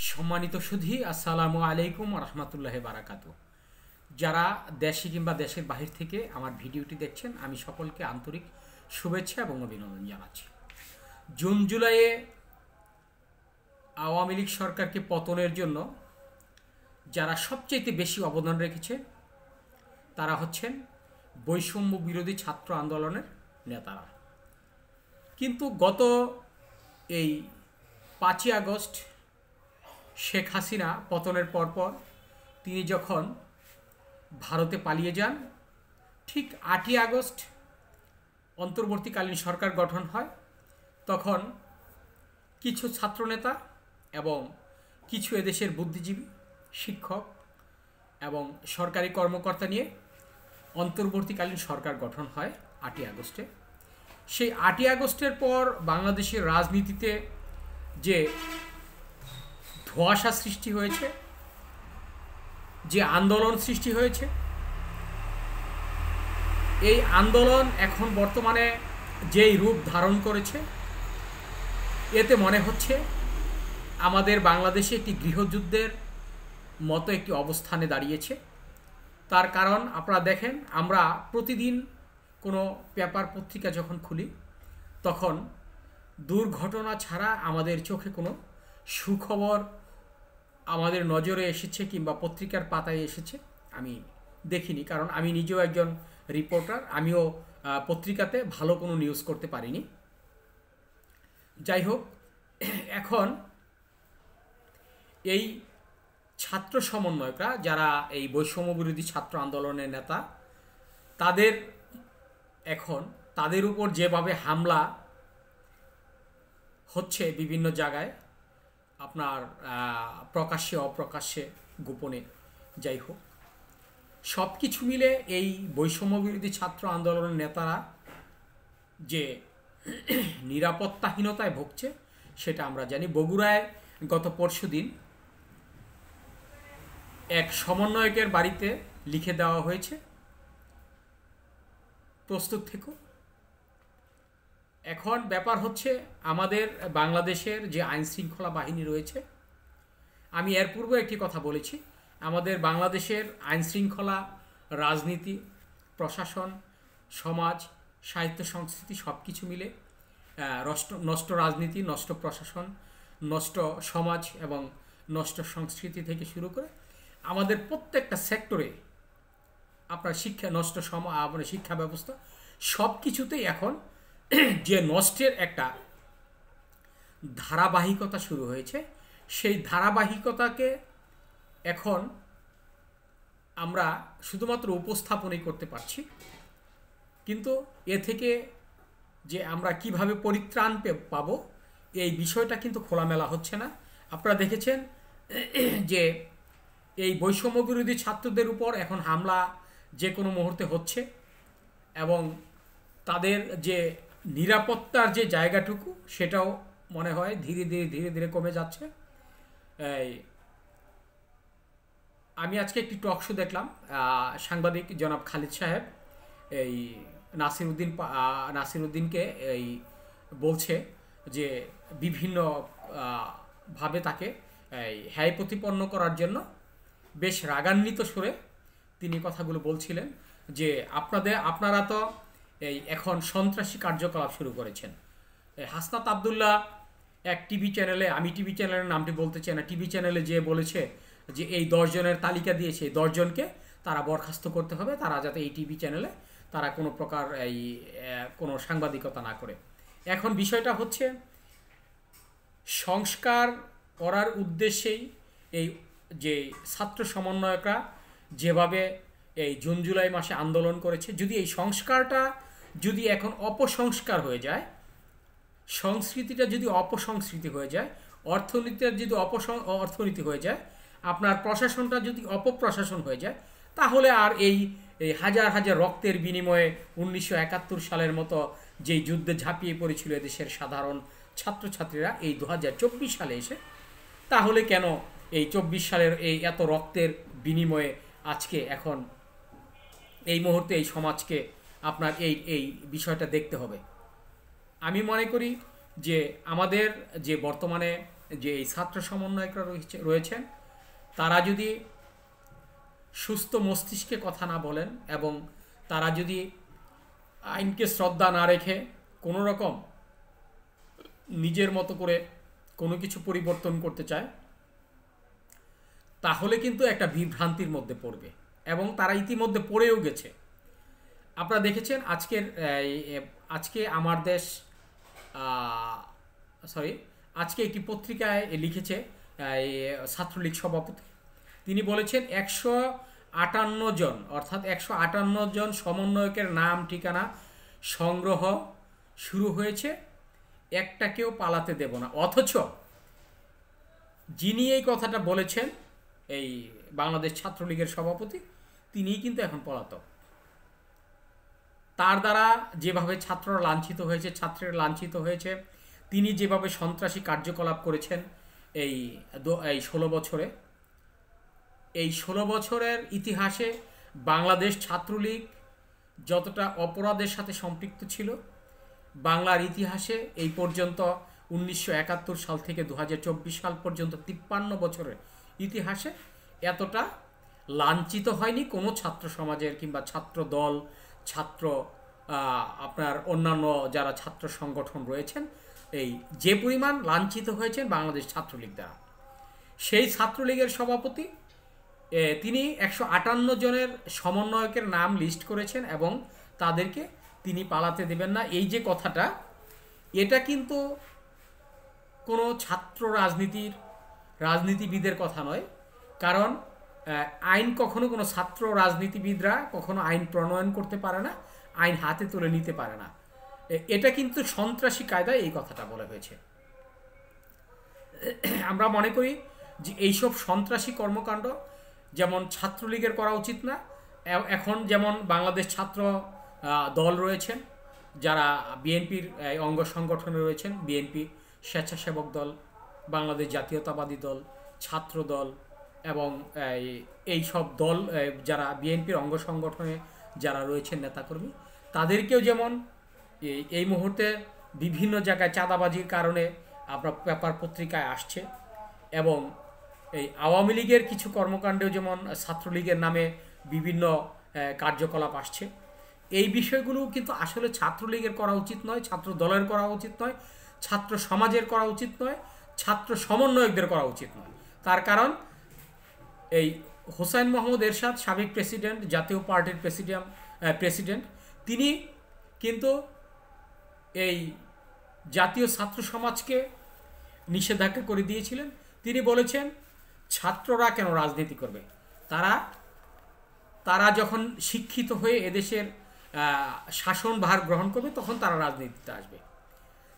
সম্মানিত সুধী, আসসালামু আলাইকুম রহমতুল্লাহ বারাকাতু। যারা দেশে কিংবা দেশের বাহির থেকে আমার ভিডিওটি দেখছেন, আমি সকলকে আন্তরিক শুভেচ্ছা এবং অভিনন্দন জানাচ্ছি। জুন জুলাইয়ে আওয়ামী লীগ সরকারকে পতনের জন্য যারা সবচেয়ে বেশি অবদান রেখেছে তারা হচ্ছেন বৈষম্য বিরোধী ছাত্র আন্দোলনের নেতারা। কিন্তু গত এই 5ই আগস্ট শেখ হাসিনা পতনের পরপর তিনি যখন ভারতে পালিয়ে যান, ঠিক 8ই আগস্ট অন্তর্বর্তীকালীন সরকার গঠন হয়। তখন কিছু ছাত্রনেতা এবং কিছু এদেশের বুদ্ধিজীবী, শিক্ষক এবং সরকারি কর্মকর্তা নিয়ে অন্তর্বর্তীকালীন সরকার গঠন হয় 8ই আগস্টে। সেই 8ই আগস্টের পর বাংলাদেশের রাজনীতিতে যে ধোঁয়াশা সৃষ্টি হয়েছে, যে আন্দোলন সৃষ্টি হয়েছে, এই আন্দোলন এখন বর্তমানে যেই রূপ ধারণ করেছে, এতে মনে হচ্ছে আমাদের বাংলাদেশে একটি গৃহযুদ্ধের মতো একটি অবস্থানে দাঁড়িয়েছে। তার কারণ আপনারা দেখেন, আমরা প্রতিদিন কোনো পেপার পত্রিকা যখন খুলি তখন দুর্ঘটনা ছাড়া আমাদের চোখে কোনো সুখবর আমাদের নজরে এসেছে কিংবা পত্রিকার পাতায় এসেছে আমি দেখিনি। কারণ আমি নিজেও একজন রিপোর্টার, আমিও পত্রিকাতে ভালো কোনো নিউজ করতে পারিনি। যাই হোক, এখন এই ছাত্র সমন্বয়করা যারা এই বৈষম্য বিরোধী ছাত্র আন্দোলনের নেতা, তাদের এখন তাদের উপর যেভাবে হামলা হচ্ছে বিভিন্ন জায়গায়, আপনার প্রকাশ্যে অপ্রকাশ্যে গোপনে, যাই হোক, সব কিছু মিলে এই বৈষম্য বিরোধী ছাত্র আন্দোলনের নেতারা যে নিরাপত্তাহীনতায় ভুগছে সেটা আমরা জানি। বগুড়ায় গত পরশুদিন এক সমন্বয়কের বাড়িতে লিখে দেওয়া হয়েছে, প্রস্তুত থেকো। এখন ব্যাপার হচ্ছে, আমাদের বাংলাদেশের যে আইনশৃঙ্খলা বাহিনী রয়েছে, আমি এর পূর্বে একটি কথা বলেছি, আমাদের বাংলাদেশের আইনশৃঙ্খলা, রাজনীতি, প্রশাসন, সমাজ, সাহিত্য, সংস্কৃতি সব কিছু মিলে নষ্ট রাজনীতি, নষ্ট প্রশাসন, নষ্ট সমাজ এবং নষ্ট সংস্কৃতি থেকে শুরু করে আমাদের প্রত্যেকটা সেক্টরে আপনার শিক্ষা নষ্ট, মানে শিক্ষা ব্যবস্থা সব কিছুতেই এখন যে নষ্টের একটা ধারাবাহিকতা শুরু হয়েছে, সেই ধারাবাহিকতাকে এখন আমরা শুধুমাত্র উপস্থাপনই করতে পারছি, কিন্তু এ থেকে যে আমরা কিভাবে পরিত্রাণ পাবো এই বিষয়টা কিন্তু খোলামেলা হচ্ছে না। আপনারা দেখেছেন যে এই বৈষম্য বিরোধী ছাত্রদের উপর এখন হামলা যে কোনো মুহূর্তে হচ্ছে এবং তাদের যে নিরাপত্তার যে জায়গাটুকু সেটাও মনে হয় ধীরে ধীরে কমে যাচ্ছে। আমি আজকে একটি টক শো দেখলাম, সাংবাদিক জনাব খালিদ সাহেব এই নাসিরউদ্দিনকে এই বলছে যে বিভিন্ন ভাবে তাকে হ্যায় প্রতিপন্ন করার জন্য বেশ রাগান্বিত সুরে তিনি কথাগুলো বলছিলেন যে আপনারা তো এই এখন সন্ত্রাসী কার্যকলাপ শুরু করেছেন। হাসনাত আবদুল্লাহ এক টিভি চ্যানেলে, আমি টিভি চ্যানেলের নামটি বলতে চাই না, টিভি চ্যানেলে যে বলেছে যে এই 10 জনের তালিকা দিয়েছে, এই 10 জনকে তারা বরখাস্ত করতে হবে, তারা যাতে এই টিভি চ্যানেলে তারা কোনো প্রকার কোনো সাংবাদিকতা না করে। এখন বিষয়টা হচ্ছে, সংস্কার করার উদ্দেশ্যেই এই যে ছাত্র সমন্বয়করা যেভাবে এই জুন জুলাই মাসে আন্দোলন করেছে, যদি এই সংস্কারটা যদি এখন অপসংস্কার হয়ে যায়, সংস্কৃতিটা যদি অপসংস্কৃতি হয়ে যায়, অর্থনীতিটা যদি অর্থনীতি হয়ে যায়, আপনার প্রশাসনটা যদি অপপ্রশাসন হয়ে যায়, তাহলে আর এই হাজার হাজার রক্তের বিনিময়ে 1971 সালের মতো যেই যুদ্ধে ঝাঁপিয়ে পড়েছিল এদেশের সাধারণ ছাত্রছাত্রীরা এই 2024 সালে এসে, তাহলে কেন এই 24 সালের এই এত রক্তের বিনিময়ে আজকে এখন এই মুহূর্তে এই সমাজকে আপনার এই বিষয়টা দেখতে হবে? আমি মনে করি যে আমাদের যে বর্তমানে যে এই ছাত্র সমন্বয়করা রয়েছেন তারা যদি সুস্থ মস্তিষ্কে কথা না বলেন এবং তারা যদি আইনকে শ্রদ্ধা না রেখে কোনো রকম নিজের মতো করে কোনো কিছু পরিবর্তন করতে চায়, তাহলে কিন্তু একটা বিভ্রান্তির মধ্যে পড়বে এবং তারা ইতিমধ্যে পড়েও গেছে। আপনারা দেখেছেন আজকে আমার দেশ আজকে একটি পত্রিকায় লিখেছে ছাত্রলীগ সভাপতি, তিনি বলেছেন 158 জন অর্থাৎ 158 জন সমন্বয়কের নাম ঠিকানা সংগ্রহ শুরু হয়েছে, একটাকেও পালাতে দেব না। অথচ যিনি এই কথাটা বলেছেন এই বাংলাদেশ ছাত্রলীগের সভাপতি, তিনিই কিন্তু এখন পলাতক। তার দ্বারা যেভাবে ছাত্ররা লাঞ্ছিত হয়েছে, ছাত্রেরা লাঞ্ছিত হয়েছে, তিনি যেভাবে সন্ত্রাসী কার্যকলাপ করেছেন এই 16 বছরে, এই 16 বছরের ইতিহাসে বাংলাদেশ ছাত্রলীগ যতটা অপরাধের সাথে সম্পৃক্ত ছিল, বাংলার ইতিহাসে এই পর্যন্ত 1971 সাল থেকে 2024 সাল পর্যন্ত 53 বছরের ইতিহাসে এতটা লাঞ্ছিত হয়নি কোনো ছাত্র সমাজের কিংবা ছাত্র দল, ছাত্র আপনার অন্যান্য যারা ছাত্র সংগঠন রয়েছেন, এই যে পরিমাণ লাঞ্ছিত হয়েছেন বাংলাদেশ ছাত্রলীগ দ্বারা। সেই ছাত্রলীগের সভাপতি তিনি 158 জনের সমন্বয়কের নাম লিস্ট করেছেন এবং তাদেরকে তিনি পালাতে দেবেন না। এই যে কথাটা, এটা কিন্তু কোনো ছাত্র রাজনীতিবিদের কথা নয়, কারণ আইন কখনো কোনো ছাত্র রাজনীতিবিদরা কখনো আইন প্রণয়ন করতে পারে না, আইন হাতে তুলে নিতে পারে না। এটা কিন্তু সন্ত্রাসী কায়দায় এই কথাটা বলা হয়েছে। আমরা মনে করি যে এইসব সন্ত্রাসী কর্মকাণ্ড যেমন ছাত্রলীগের করা উচিত না। এখন যেমন বাংলাদেশ ছাত্র দল রয়েছেন, যারা বিএনপির অঙ্গ সংগঠনে রয়েছেন, বিএনপি, স্বেচ্ছাসেবক দল, বাংলাদেশ জাতীয়তাবাদী দল, ছাত্র দল এবং এই সব দল যারা বিএনপির অঙ্গ সংগঠনে যারা রয়েছেন নেতাকর্মী, তাদেরকেও যেমন এই মুহূর্তে বিভিন্ন জায়গায় চাঁদাবাজির কারণে আপনার পেপার পত্রিকায় আসছে এবং এই আওয়ামী লীগের কিছু কর্মকাণ্ডেও যেমন ছাত্রলীগের নামে বিভিন্ন কার্যকলাপ আসছে। এই বিষয়গুলো কিন্তু আসলে ছাত্রলীগের করা উচিত নয়, ছাত্র দলের করা উচিত নয়, ছাত্র সমাজের করা উচিত নয়, ছাত্র সমন্বয়কদের করা উচিত নয়। তার কারণ এই হোসাইন মোহাম্মদ এরশাদ, সাবেক প্রেসিডেন্ট, জাতীয় পার্টির প্রেসিডেন্ট, তিনি কিন্তু এই জাতীয় ছাত্র সমাজকে নিষেধাজ্ঞা করে দিয়েছিলেন। তিনি বলেছেন ছাত্ররা কেন রাজনীতি করবে, তারা যখন শিক্ষিত হয়ে এদেশের শাসনভার গ্রহণ করবে তখন তারা রাজনীতিতে আসবে।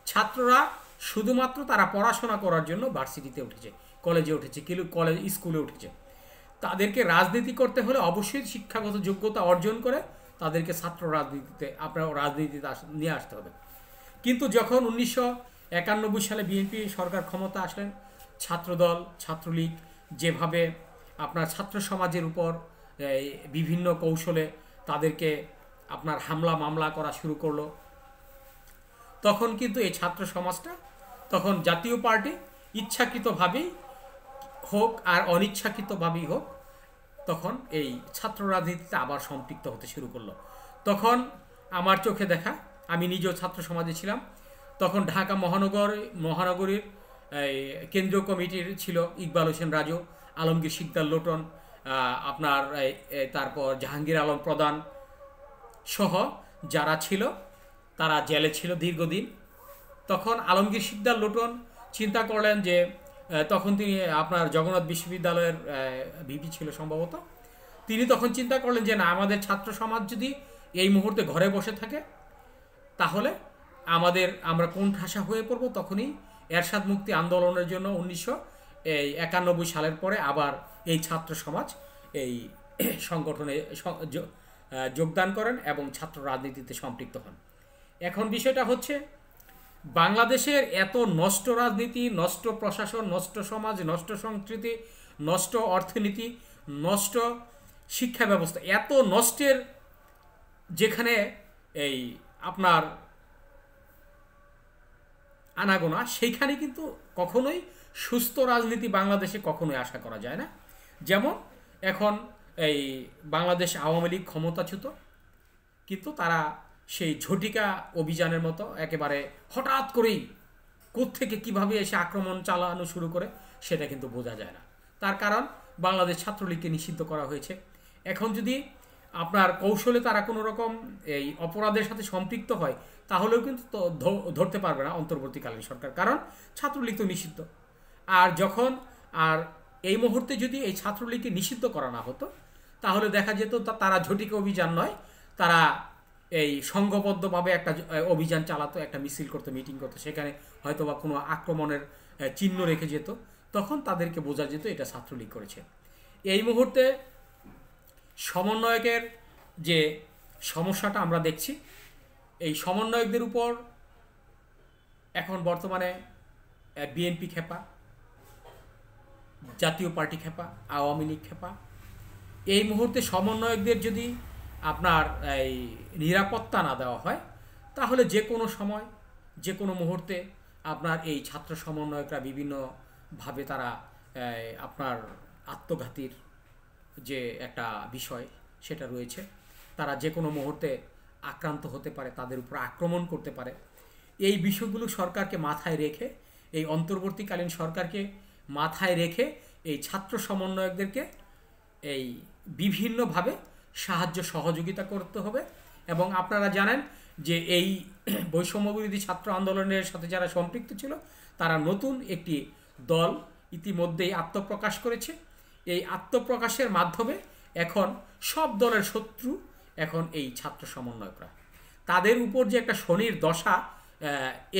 ছাত্ররা শুধুমাত্র তারা পড়াশোনা করার জন্য ভার্সিটিতে উঠেছে, কলেজে উঠেছে, স্কুলে উঠেছে। তাদেরকে রাজনীতি করতে হলে অবশ্যই শিক্ষাগত যোগ্যতা অর্জন করে তাদেরকে ছাত্র রাজনীতিতে নিয়ে আসতে হবে। কিন্তু যখন 1991 সালে বিএনপি সরকার ক্ষমতা আসলেন, ছাত্রদল, ছাত্রলীগ যেভাবে আপনার ছাত্র সমাজের উপর বিভিন্ন কৌশলে তাদেরকে আপনার হামলা মামলা করা শুরু করলো, তখন কিন্তু এই ছাত্র সমাজটা, তখন জাতীয় পার্টি ইচ্ছাকৃতভাবেই হোক আর অনিচ্ছাকৃতভাবেই হোক, তখন এই ছাত্র রাজনীতিতে আবার সম্পৃক্ত হতে শুরু করলো। তখন আমার চোখে দেখা, আমি নিজেও ছাত্র সমাজে ছিলাম, তখন ঢাকা মহানগরীর কেন্দ্রীয় কমিটির ছিল ইকবাল হোসেন রাজু, আলমগীর শিকদার লোটন, আপনার তারপর জাহাঙ্গীর আলম প্রধান সহ যারা ছিল তারা জেলে ছিল দীর্ঘদিন। তখন আলমগীর শিকদার লোটন চিন্তা করলেন যে, তখন তিনি আপনার জগন্নাথ বিশ্ববিদ্যালয়ের ভিপি ছিল সম্ভবত, তিনি তখন চিন্তা করলেন যে না, আমাদের ছাত্র সমাজ যদি এই মুহূর্তে ঘরে বসে থাকে তাহলে আমরা কোণঠাসা হয়ে পড়ব। তখনই এরশাদ মুক্তি আন্দোলনের জন্য 1991 সালের পরে আবার এই ছাত্র সমাজ এই সংগঠনে যোগদান করেন এবং ছাত্র রাজনীতিতে সম্পৃক্ত হন। এখন বিষয়টা হচ্ছে, বাংলাদেশের এত নষ্ট রাজনীতি, নষ্ট প্রশাসন, নষ্ট সমাজ, নষ্ট সংস্কৃতি, নষ্ট অর্থনীতি, নষ্ট শিক্ষা ব্যবস্থা, এত নষ্টের যেখানে এই আপনার আনাগোনা, সেইখানে কিন্তু কখনোই সুস্থ রাজনীতি বাংলাদেশে কখনোই আশা করা যায় না। যেমন এখন এই বাংলাদেশ আওয়ামী লীগ ক্ষমতাচ্যুত, কিন্তু তারা সেই ঝটিকা অভিযানের মতো একেবারে হঠাৎ করেই কোত্থেকে কীভাবে এসে আক্রমণ চালানো শুরু করে সেটা কিন্তু বোঝা যায় না। তার কারণ বাংলাদেশ ছাত্রলীগকে নিষিদ্ধ করা হয়েছে। এখন যদি আপনার কৌশলে তারা কোনো রকম এই অপরাধের সাথে সম্পৃক্ত হয়, তাহলেও কিন্তু তো ধরতে পারবে না অন্তর্বর্তীকালীন সরকার, কারণ ছাত্রলীগ তো নিষিদ্ধ। আর যখন আর এই মুহূর্তে যদি এই ছাত্রলীগকে নিষিদ্ধ করা না হতো, তাহলে দেখা যেত তারা ঝটিকা অভিযান নয়, তারা এই সংঘবদ্ধভাবে একটা অভিযান চালাতো, একটা মিছিল করতো, মিটিং করতো, সেখানে হয়তো বা কোনো আক্রমণের চিহ্ন রেখে যেত, তখন তাদেরকে বোঝা যেত এটা ছাত্রলীগ করেছে। এই মুহূর্তে সমন্বয়কের যে সমস্যাটা আমরা দেখছি, এই সমন্বয়কদের উপর এখন বর্তমানে বিএনপি খেপা, জাতীয় পার্টি খেপা, আওয়ামী লীগ খেপা। এই মুহূর্তে সমন্বয়কদের যদি আপনার এই নিরাপত্তা না দেওয়া হয়, তাহলে যে কোনো সময় যে কোনো মুহূর্তে আপনার এই ছাত্র সমন্বয়করা বিভিন্নভাবে তারা আপনার আত্মঘাতীর যে একটা বিষয় সেটা রয়েছে, তারা যে কোনো মুহূর্তে আক্রান্ত হতে পারে, তাদের উপর আক্রমণ করতে পারে। এই বিষয়গুলো সরকারকে মাথায় রেখে, এই অন্তর্বর্তীকালীন সরকারকে মাথায় রেখে এই ছাত্র সমন্বয়কদেরকে এই বিভিন্নভাবে সাহায্য সহযোগিতা করতে হবে। এবং আপনারা জানেন যে এই বৈষম্যবিরোধী ছাত্র আন্দোলনের সাথে যারা সম্পৃক্ত ছিল, তারা নতুন একটি দল ইতিমধ্যেই আত্মপ্রকাশ করেছে। এই আত্মপ্রকাশের মাধ্যমে এখন সব দলের শত্রু এখন এই ছাত্র সমন্বয়করা। তাদের উপর যে একটা শনির দশা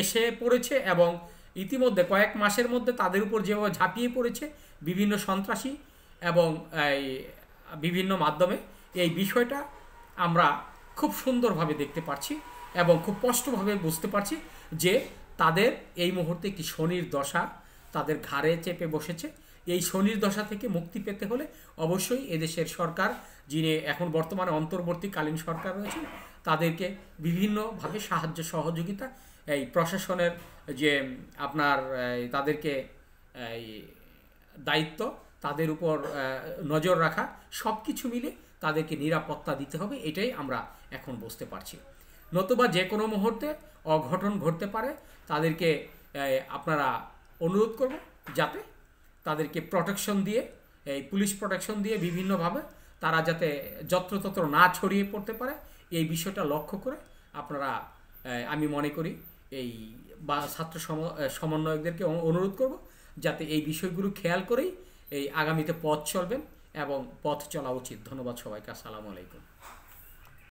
এসে পড়েছে, এবং ইতিমধ্যে কয়েক মাসের মধ্যে তাদের উপর যেভাবে ঝাঁপিয়ে পড়েছে বিভিন্ন সন্ত্রাসী এবং বিভিন্ন মাধ্যমে, এই বিষয়টা আমরা খুব সুন্দরভাবে দেখতে পাচ্ছি এবং খুব স্পষ্টভাবে বুঝতে পারছি যে তাদের এই মুহূর্তে একটি শনির দশা তাদের ঘাড়ে চেপে বসেছে। এই শনির দশা থেকে মুক্তি পেতে হলে অবশ্যই এদেশের সরকার, যিনি এখন বর্তমানে অন্তর্বর্তীকালীন সরকার রয়েছে, তাদেরকে বিভিন্নভাবে সাহায্য সহযোগিতা, এই প্রশাসনের যে আপনার তাদেরকে এই দায়িত্ব, তাদের উপর নজর রাখা, সব কিছু মিলে তাদেরকে নিরাপত্তা দিতে হবে। এটাই আমরা এখন বুঝতে পারছি। নতুবা যে কোনো মুহূর্তে অঘটন ঘটতে পারে। তাদেরকে আপনারা অনুরোধ করব যাতে তাদেরকে প্রোটেকশন দিয়ে, এই পুলিশ প্রোটেকশন দিয়ে বিভিন্নভাবে তারা যাতে যত্রতত্র না ছড়িয়ে পড়তে পারে, এই বিষয়টা লক্ষ্য করে আপনারা, আমি মনে করি এই বা ছাত্র সমন্বয়কদেরকে অনুরোধ করব যাতে এই বিষয়গুলো খেয়াল করেই এই আগামীতে পথ চলবেন এবং পথ চলা উচিত। ধন্যবাদ সবাইকে। আসসালামু আলাইকুম।